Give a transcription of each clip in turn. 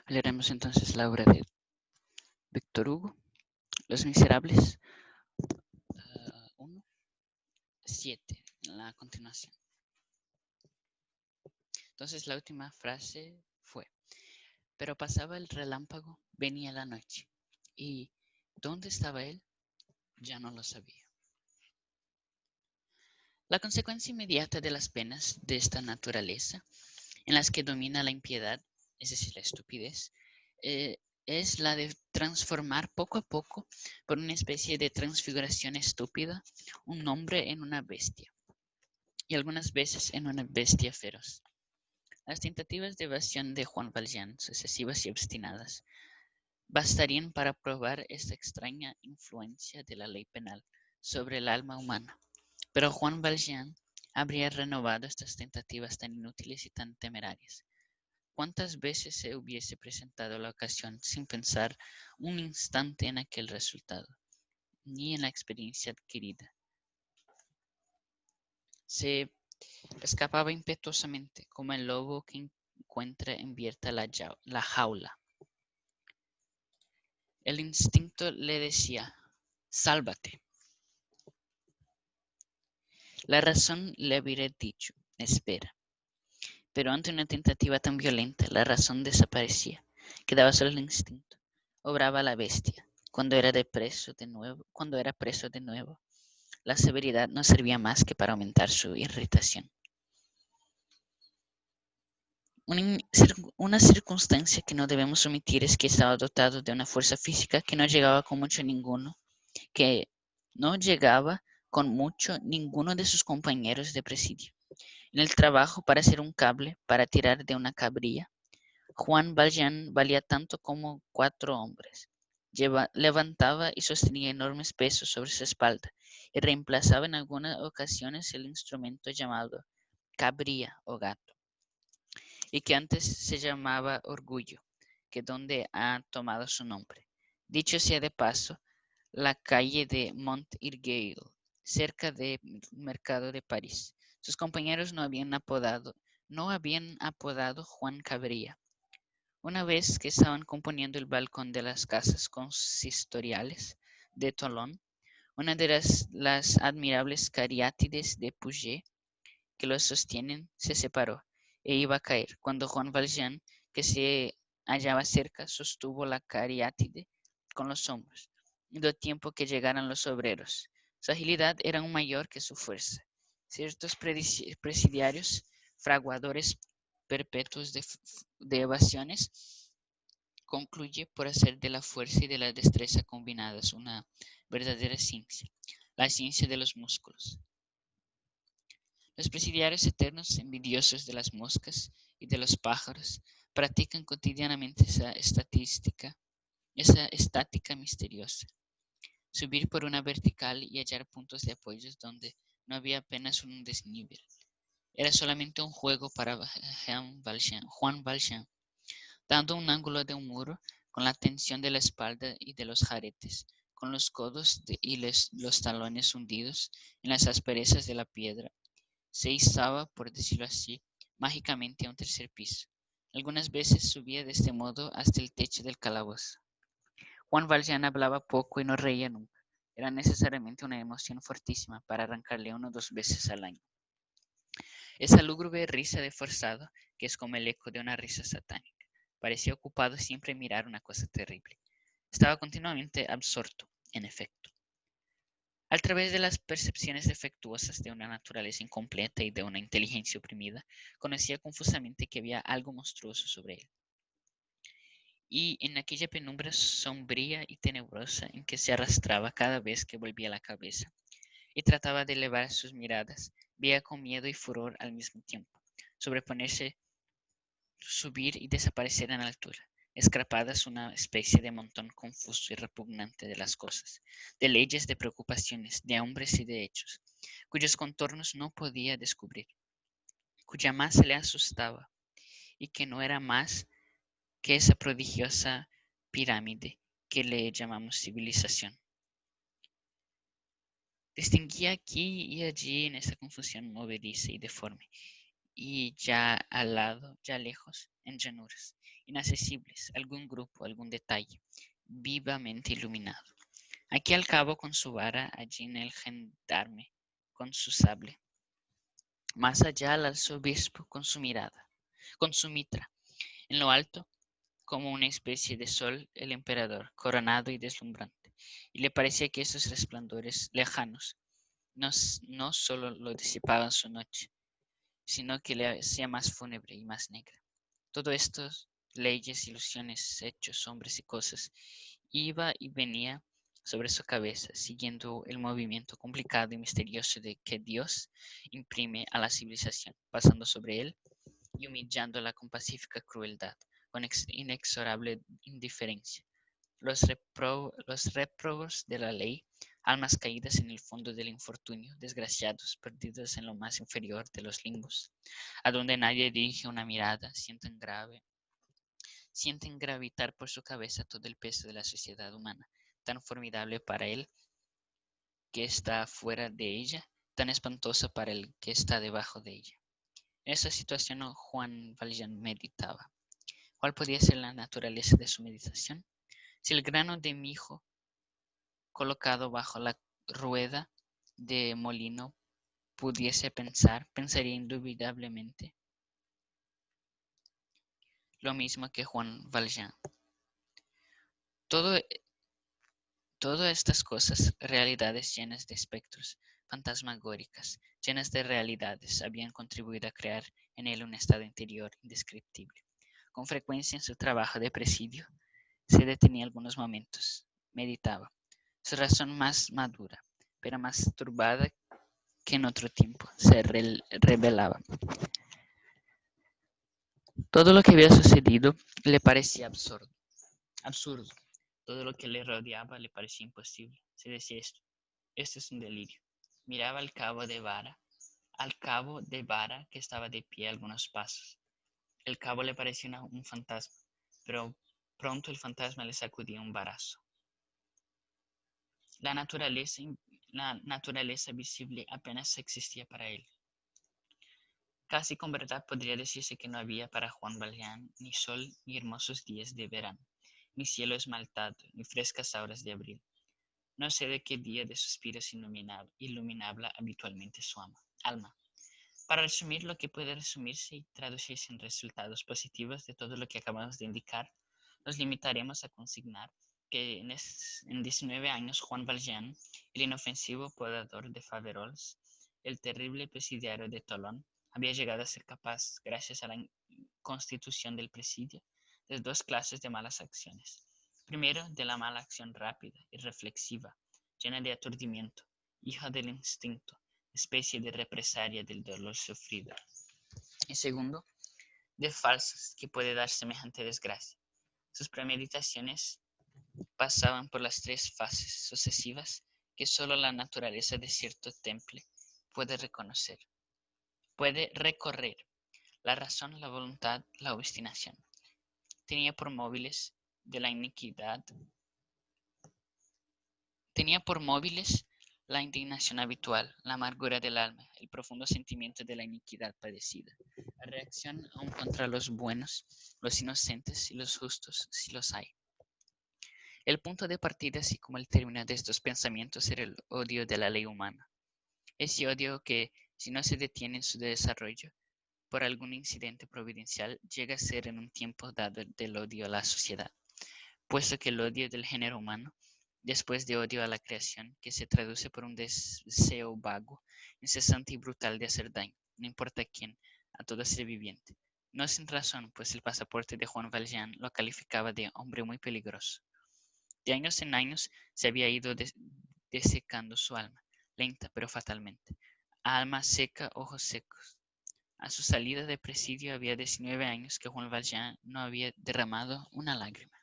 Leeremos entonces la obra de Víctor Hugo, Los Miserables, 1, 7, la continuación. Entonces la última frase fue, pero pasaba el relámpago, venía la noche, y ¿dónde estaba él? Ya no lo sabía. La consecuencia inmediata de las penas de esta naturaleza, en las que domina la impiedad, es decir, la estupidez, es la de transformar poco a poco, por una especie de transfiguración estúpida, un hombre en una bestia, y algunas veces en una bestia feroz. Las tentativas de evasión de Juan Valjean, sucesivas y obstinadas, bastarían para probar esta extraña influencia de la ley penal sobre el alma humana. Pero Juan Valjean habría renovado estas tentativas tan inútiles y tan temerarias. ¿Cuántas veces se hubiese presentado la ocasión sin pensar un instante en aquel resultado, ni en la experiencia adquirida? Se escapaba impetuosamente, como el lobo que encuentra abierta la jaula. El instinto le decía, sálvate. La razón le habría dicho, espera. Pero ante una tentativa tan violenta, la razón desaparecía. Quedaba solo el instinto. Obraba la bestia. Cuando era preso de nuevo, la severidad no servía más que para aumentar su irritación. Una circunstancia que no debemos omitir es que estaba dotado de una fuerza física que no llegaba con mucho ninguno de sus compañeros de presidio. En el trabajo para hacer un cable, para tirar de una cabrilla, Juan Valjean valía tanto como 4 hombres. Levantaba y sostenía enormes pesos sobre su espalda y reemplazaba en algunas ocasiones el instrumento llamado cabrilla o gato, y que antes se llamaba orgullo, que donde ha tomado su nombre. Dicho sea de paso, la calle de Montorgueil, cerca del mercado de París. Sus compañeros no habían apodado Juan Cabrilla. Una vez que estaban componiendo el balcón de las casas consistoriales de Tolón, una de las admirables cariátides de Puget que los sostienen se separó e iba a caer, cuando Juan Valjean, que se hallaba cerca, sostuvo la cariátide con los hombros, y dio tiempo que llegaran los obreros. Su agilidad era aún mayor que su fuerza. Ciertos presidiarios, fraguadores perpetuos de evasiones, concluye por hacer de la fuerza y de la destreza combinadas una verdadera ciencia, la ciencia de los músculos. Los presidiarios eternos, envidiosos de las moscas y de los pájaros, practican cotidianamente esa estática misteriosa. Subir por una vertical y hallar puntos de apoyo donde no había apenas un desnivel. Era solamente un juego para Juan Valjean, dando un ángulo de un muro con la tensión de la espalda y de los jaretes, con los codos y los talones hundidos en las asperezas de la piedra. Se izaba, por decirlo así, mágicamente a un tercer piso. Algunas veces subía de este modo hasta el techo del calabozo. Juan Valjean hablaba poco y no reía nunca. Era necesariamente una emoción fortísima para arrancarle 1 o 2 veces al año. Esa lúgubre risa de forzado, que es como el eco de una risa satánica, parecía ocupado siempre en mirar una cosa terrible. Estaba continuamente absorto, en efecto. A través de las percepciones defectuosas de una naturaleza incompleta y de una inteligencia oprimida, conocía confusamente que había algo monstruoso sobre él. Y en aquella penumbra sombría y tenebrosa en que se arrastraba cada vez que volvía la cabeza y trataba de elevar sus miradas, veía con miedo y furor al mismo tiempo, sobreponerse, subir y desaparecer en altura, escarpadas una especie de montón confuso y repugnante de las cosas, de leyes, de preocupaciones, de hombres y de hechos, cuyos contornos no podía descubrir, cuya masa le asustaba y que no era más que esa prodigiosa pirámide que le llamamos civilización. Distinguía aquí y allí en esa confusión movediza y deforme, y ya al lado, ya lejos, en llanuras, inaccesibles, algún grupo, algún detalle, vivamente iluminado. Aquí al cabo con su vara, allí en el gendarme, con su sable. Más allá al arzobispo con su mirada, con su mitra. En lo alto, como una especie de sol, el emperador, coronado y deslumbrante. Y le parecía que esos resplandores lejanos no solo lo disipaban su noche, sino que le hacía más fúnebre y más negra. Todo esto, leyes, ilusiones, hechos, hombres y cosas, iba y venía sobre su cabeza, siguiendo el movimiento complicado y misterioso de que Dios imprime a la civilización, pasando sobre él y humillándola con pacífica crueldad, con inexorable indiferencia. Los réprobos de la ley, almas caídas en el fondo del infortunio, desgraciados, perdidos en lo más inferior de los limbos, a donde nadie dirige una mirada, sienten gravitar por su cabeza todo el peso de la sociedad humana, tan formidable para él que está fuera de ella, tan espantosa para el que está debajo de ella. En esa situación Juan Valjean meditaba. ¿Cuál podía ser la naturaleza de su meditación? Si el grano de mijo colocado bajo la rueda de molino pudiese pensar, pensaría indudablemente lo mismo que Juan Valjean. Todo, Todas estas cosas, realidades llenas de espectros, fantasmagóricas, llenas de realidades, habían contribuido a crear en él un estado interior indescriptible. Con frecuencia en su trabajo de presidio, se detenía algunos momentos, meditaba. Su razón más madura, pero más turbada que en otro tiempo, se revelaba. Todo lo que había sucedido le parecía absurdo. Todo lo que le rodeaba le parecía imposible. Se decía esto es un delirio. Miraba al cabo de vara que estaba de pie a algunos pasos. El cabo le parecía un fantasma, pero pronto el fantasma le sacudía un varazo. La naturaleza visible apenas existía para él. Casi con verdad podría decirse que no había para Juan Valjean ni sol ni hermosos días de verano, ni cielo esmaltado, ni frescas horas de abril. No sé de qué día de suspiros iluminaba habitualmente su alma. Para resumir lo que puede resumirse y traducirse en resultados positivos de todo lo que acabamos de indicar, nos limitaremos a consignar que en 19 años Juan Valjean, el inofensivo podador de Faverolles, el terrible presidiario de Tolón, había llegado a ser capaz, gracias a la constitución del presidio, de dos clases de malas acciones. Primero, de la mala acción rápida y reflexiva, llena de aturdimiento, hija del instinto, especie de represalia del dolor sufrido. Y segundo, de falsas que puede dar semejante desgracia. Sus premeditaciones pasaban por las tres fases sucesivas que sólo la naturaleza de cierto temple puede recorrer: la razón, la voluntad, la obstinación. Tenía por móviles la indignación habitual, la amargura del alma, el profundo sentimiento de la iniquidad padecida, la reacción aún contra los buenos, los inocentes y los justos, si los hay. El punto de partida, así como el término de estos pensamientos, era el odio de la ley humana. Ese odio que, si no se detiene en su desarrollo por algún incidente providencial, llega a ser en un tiempo dado del odio a la sociedad, puesto que el odio del género humano, después de odio a la creación, que se traduce por un deseo vago, incesante y brutal de hacer daño, no importa a quién, a todo ser viviente. No sin razón, pues el pasaporte de Juan Valjean lo calificaba de hombre muy peligroso. De años en años se había ido desecando su alma, lenta pero fatalmente. Alma seca, ojos secos. A su salida de presidio había 19 años que Juan Valjean no había derramado una lágrima.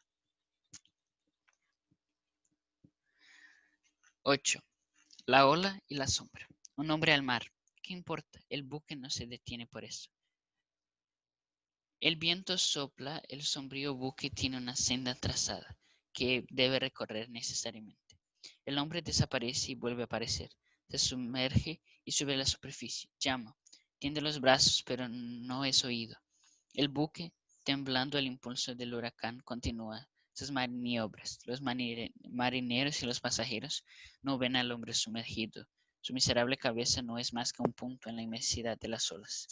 8. La ola y la sombra. Un hombre al mar. ¿Qué importa? El buque no se detiene por eso. El viento sopla, el sombrío buque tiene una senda trazada que debe recorrer necesariamente. El hombre desaparece y vuelve a aparecer. Se sumerge y sube a la superficie. Llama. Tiende los brazos, pero no es oído. El buque, temblando al impulso del huracán, continúa sus maniobras. Los marineros y los pasajeros no ven al hombre sumergido. Su miserable cabeza no es más que un punto en la inmensidad de las olas.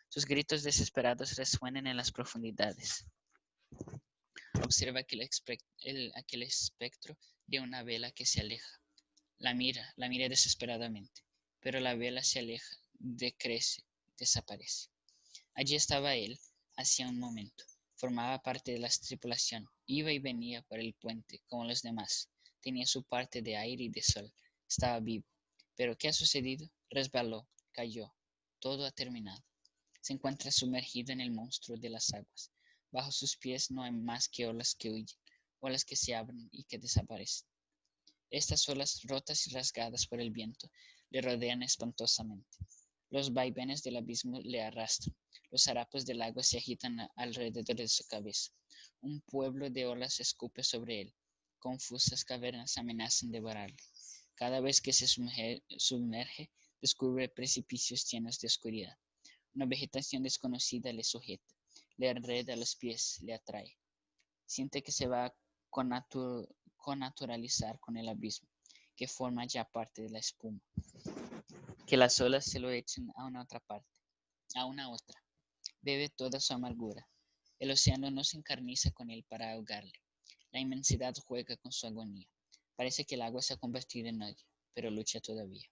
Sus gritos desesperados resuenan en las profundidades. Observa aquel espectro de una vela que se aleja. La mira desesperadamente, pero la vela se aleja, decrece, desaparece. Allí estaba él, hacía un momento. Formaba parte de la tripulación, iba y venía por el puente, como los demás. Tenía su parte de aire y de sol. Estaba vivo. Pero ¿qué ha sucedido? Resbaló, cayó. Todo ha terminado. Se encuentra sumergido en el monstruo de las aguas. Bajo sus pies no hay más que olas que huyen, olas que se abren y que desaparecen. Estas olas, rotas y rasgadas por el viento, le rodean espantosamente. Los vaivenes del abismo le arrastran. Los harapos del agua se agitan alrededor de su cabeza. Un pueblo de olas escupe sobre él. Confusas cavernas amenazan devorarle. Cada vez que se sumerge, descubre precipicios llenos de oscuridad. Una vegetación desconocida le sujeta, le enreda los pies, le atrae. Siente que se va a connaturalizar con el abismo, que forma ya parte de la espuma, que las olas se lo echen a una otra parte, a una otra. Bebe toda su amargura. El océano no se encarniza con él para ahogarle. La inmensidad juega con su agonía. Parece que el agua se ha convertido en odio, pero lucha todavía.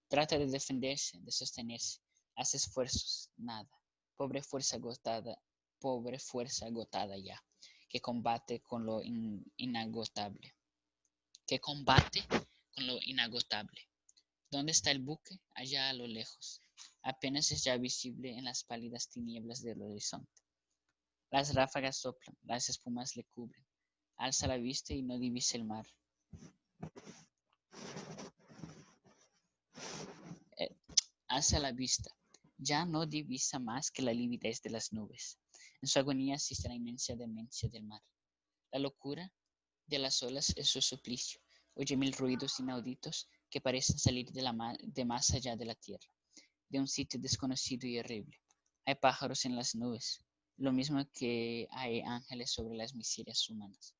Trata de defenderse, de sostenerse. Hace esfuerzos, nada. Pobre fuerza agotada ya, que combate con lo inagotable. Que combate con lo inagotable. ¿Dónde está el buque? Allá a lo lejos. Apenas es ya visible en las pálidas tinieblas del horizonte. Las ráfagas soplan, las espumas le cubren. Alza la vista y no divisa el mar. Alza la vista. Ya no divisa más que la lividez de las nubes. En su agonía asiste la inmensa demencia del mar. La locura de las olas es su suplicio. Oye mil ruidos inauditos que parecen salir de más allá de la tierra, de un sitio desconocido y horrible. Hay pájaros en las nubes, lo mismo que hay ángeles sobre las miserias humanas.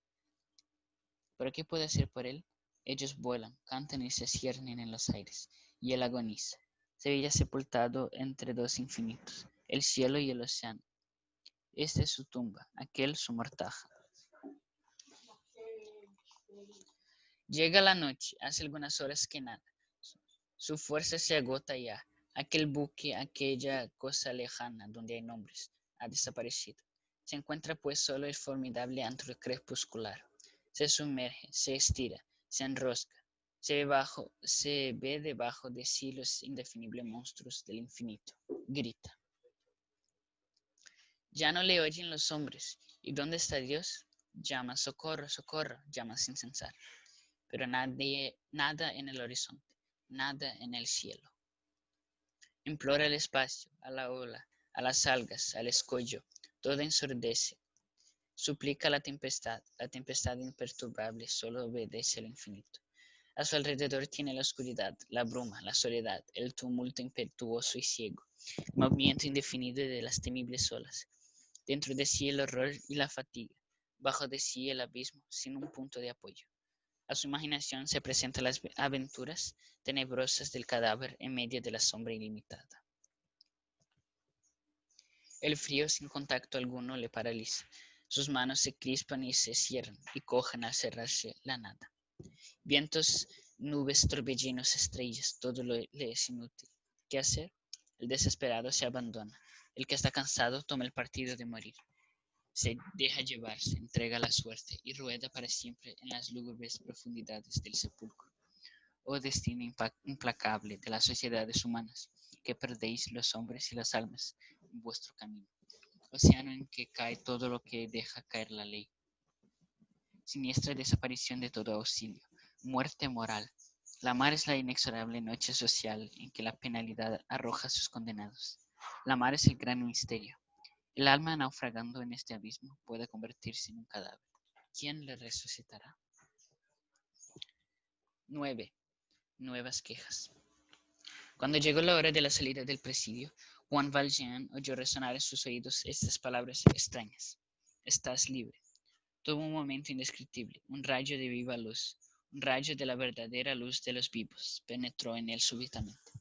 ¿Pero qué puede hacer por él? Ellos vuelan, cantan y se ciernen en los aires, y él agoniza. Se veía sepultado entre dos infinitos, el cielo y el océano. Esta es su tumba, aquel su mortaja. Llega la noche, hace algunas horas que nada. Su fuerza se agota ya. Aquel buque, aquella cosa lejana donde hay nombres, ha desaparecido. Se encuentra pues solo el formidable antro crepuscular. Se sumerge, se estira, se enrosca. Se ve debajo de sí los indefinibles monstruos del infinito. Grita. Ya no le oyen los hombres. ¿Y dónde está Dios? Llama, socorro, socorro, llama sin cesar. Pero nada en el horizonte, nada en el cielo. Implora el espacio, a la ola, a las algas, al escollo, todo ensordece. Suplica la tempestad imperturbable solo obedece al infinito. A su alrededor tiene la oscuridad, la bruma, la soledad, el tumulto impetuoso y ciego, el movimiento indefinido de las temibles olas. Dentro de sí el horror y la fatiga, bajo de sí el abismo, sin un punto de apoyo. A su imaginación se presentan las aventuras tenebrosas del cadáver en medio de la sombra ilimitada. El frío sin contacto alguno le paraliza. Sus manos se crispan y se cierran y cogen al cerrarse la nada. Vientos, nubes, torbellinos, estrellas, todo le es inútil. ¿Qué hacer? El desesperado se abandona. El que está cansado toma el partido de morir. Se deja llevar, se entrega a la suerte y rueda para siempre en las lúgubres profundidades del sepulcro. Oh destino implacable de las sociedades humanas, que perdéis los hombres y las almas en vuestro camino. Océano en que cae todo lo que deja caer la ley. Siniestra desaparición de todo auxilio. Muerte moral. La mar es la inexorable noche social en que la penalidad arroja a sus condenados. La mar es el gran misterio. El alma naufragando en este abismo puede convertirse en un cadáver. ¿Quién le resucitará? 9. Nuevas quejas. Cuando llegó la hora de la salida del presidio, Juan Valjean oyó resonar en sus oídos estas palabras extrañas: «Estás libre». Tuvo un momento indescriptible, un rayo de viva luz, un rayo de la verdadera luz de los vivos, penetró en él súbitamente.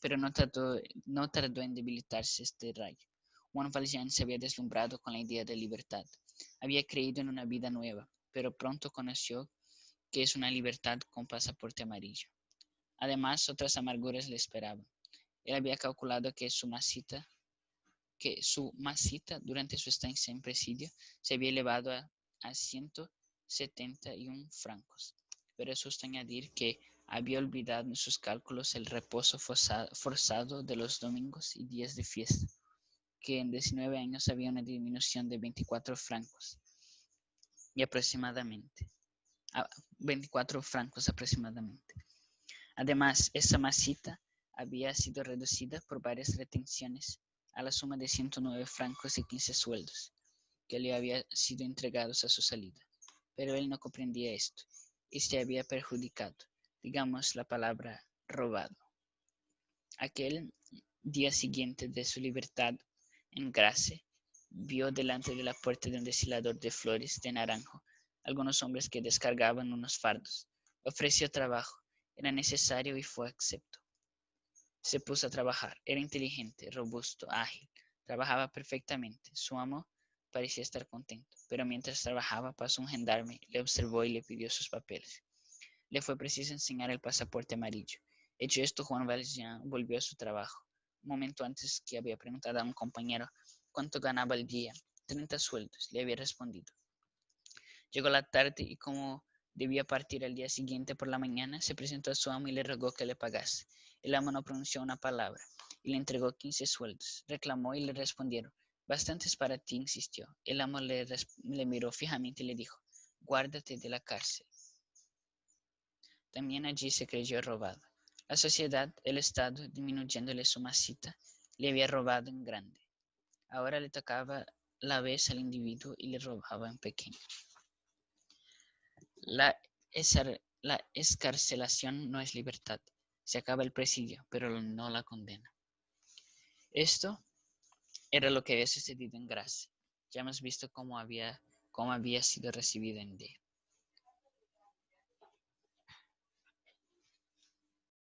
Pero no tardó en debilitarse este rayo. Juan Valjean se había deslumbrado con la idea de libertad. Había creído en una vida nueva, pero pronto conoció que es una libertad con pasaporte amarillo. Además, otras amarguras le esperaban. Él había calculado que su masita durante su estancia en presidio se había elevado a 171 francos, pero es justo añadir que había olvidado en sus cálculos el reposo forzado de los domingos y días de fiesta, que en 19 años había una disminución de 24 francos y aproximadamente. 24 francos aproximadamente. Además, esa masita había sido reducida por varias retenciones a la suma de 109 francos y 15 sueldos que le habían sido entregados a su salida. Pero él no comprendía esto y se había perjudicado, digamos la palabra robado. Aquel día siguiente de su libertad en Grasse, vio delante de la puerta de un deshilador de flores de naranjo algunos hombres que descargaban unos fardos. Ofreció trabajo, era necesario y fue acepto. Se puso a trabajar, era inteligente, robusto, ágil, trabajaba perfectamente. Su amo parecía estar contento, pero mientras trabajaba pasó un gendarme, le observó y le pidió sus papeles. Le fue preciso enseñar el pasaporte amarillo. Hecho esto, Juan Valjean volvió a su trabajo. Un momento antes que había preguntado a un compañero cuánto ganaba al día. 30 sueldos, le había respondido. Llegó la tarde y como debía partir al día siguiente por la mañana, se presentó a su amo y le rogó que le pagase. El amo no pronunció una palabra y le entregó 15 sueldos. Reclamó y le respondieron: «Bastantes para ti», insistió. El amo le miró fijamente y le dijo: «Guárdate de la cárcel». También allí se creyó robado. La sociedad, el Estado, disminuyéndole su masita, le había robado en grande. Ahora le tocaba la vez al individuo y le robaba en pequeño. La excarcelación no es libertad. Se acaba el presidio, pero no la condena. Esto era lo que había sucedido en Grasse. Ya hemos visto cómo había sido recibido en D.